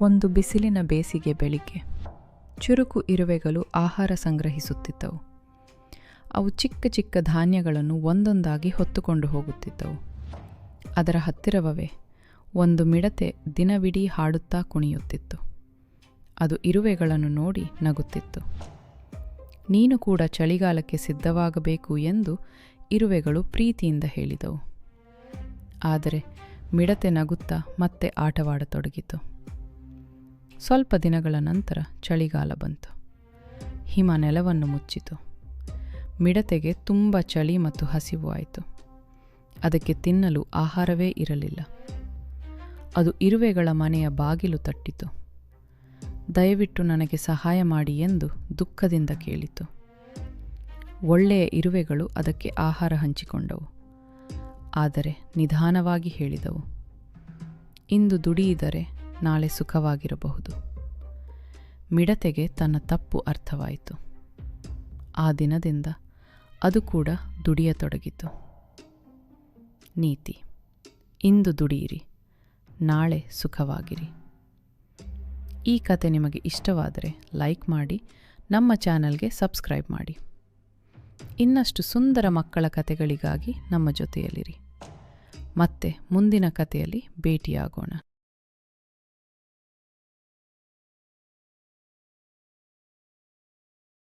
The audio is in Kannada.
ಒಂದು ಬಿಸಿಲಿನ ಬೇಸಿಗೆ ಬೆಳಿಗ್ಗೆ ಚುರುಕು ಇರುವೆಗಳು ಆಹಾರ ಸಂಗ್ರಹಿಸುತ್ತಿದ್ದವು. ಅವು ಚಿಕ್ಕ ಚಿಕ್ಕ ಧಾನ್ಯಗಳನ್ನು ಒಂದೊಂದಾಗಿ ಹೊತ್ತುಕೊಂಡು ಹೋಗುತ್ತಿದ್ದವು. ಅದರ ಹತ್ತಿರವೇ ಒಂದು ಮಿಡತೆ ದಿನವಿಡೀ ಹಾಡುತ್ತಾ ಕುಣಿಯುತ್ತಿತ್ತು. ಅದು ಇರುವೆಗಳನ್ನು ನೋಡಿ ನಗುತ್ತಿತ್ತು. ನೀನು ಕೂಡ ಚಳಿಗಾಲಕ್ಕೆ ಸಿದ್ಧವಾಗಬೇಕು ಎಂದು ಇರುವೆಗಳು ಪ್ರೀತಿಯಿಂದ ಹೇಳಿದವು. ಆದರೆ ಮಿಡತೆ ನಗುತ್ತಾ ಮತ್ತೆ ಆಟವಾಡತೊಡಗಿತು. ಸ್ವಲ್ಪ ದಿನಗಳ ನಂತರ ಚಳಿಗಾಲ ಬಂತು. ಹಿಮ ನೆಲವನ್ನು ಮುಚ್ಚಿತು. ಮಿಡತೆಗೆ ತುಂಬ ಚಳಿ ಮತ್ತು ಹಸಿವು ಆಯಿತು. ಅದಕ್ಕೆ ತಿನ್ನಲು ಆಹಾರವೇ ಇರಲಿಲ್ಲ. ಅದು ಇರುವೆಗಳ ಮನೆಯ ಬಾಗಿಲು ತಟ್ಟಿತು. ದಯವಿಟ್ಟು ನನಗೆ ಸಹಾಯ ಮಾಡಿ ಎಂದು ದುಃಖದಿಂದ ಕೇಳಿತು. ಒಳ್ಳೆಯ ಇರುವೆಗಳು ಅದಕ್ಕೆ ಆಹಾರ ಹಂಚಿಕೊಂಡವು. ಆದರೆ ನಿಧಾನವಾಗಿ ಹೇಳಿದವು, ಇಂದು ದುಡಿಯಿದರೆ ನಾಳೆ ಸುಖವಾಗಿರಬಹುದು. ಮಿಡತೆಗೆ ತನ್ನ ತಪ್ಪು ಅರ್ಥವಾಯಿತು. ಆ ದಿನದಿಂದ ಅದು ಕೂಡ ದುಡಿಯತೊಡಗಿತು. ನೀತಿ: ಇಂದು ದುಡಿಯಿರಿ, ನಾಳೆ ಸುಖವಾಗಿರಿ. ಈ ಕತೆ ನಿಮಗೆ ಇಷ್ಟವಾದರೆ ಲೈಕ್ ಮಾಡಿ, ನಮ್ಮ ಚಾನಲ್ಗೆ ಸಬ್ಸ್ಕ್ರೈಬ್ ಮಾಡಿ. ಇನ್ನಷ್ಟು ಸುಂದರ ಮಕ್ಕಳ ಕತೆಗಳಿಗಾಗಿ ನಮ್ಮ ಜೊತೆಯಲ್ಲಿರಿ. ಮತ್ತೆ ಮುಂದಿನ ಕತೆಯಲ್ಲಿ ಭೇಟಿಯಾಗೋಣ.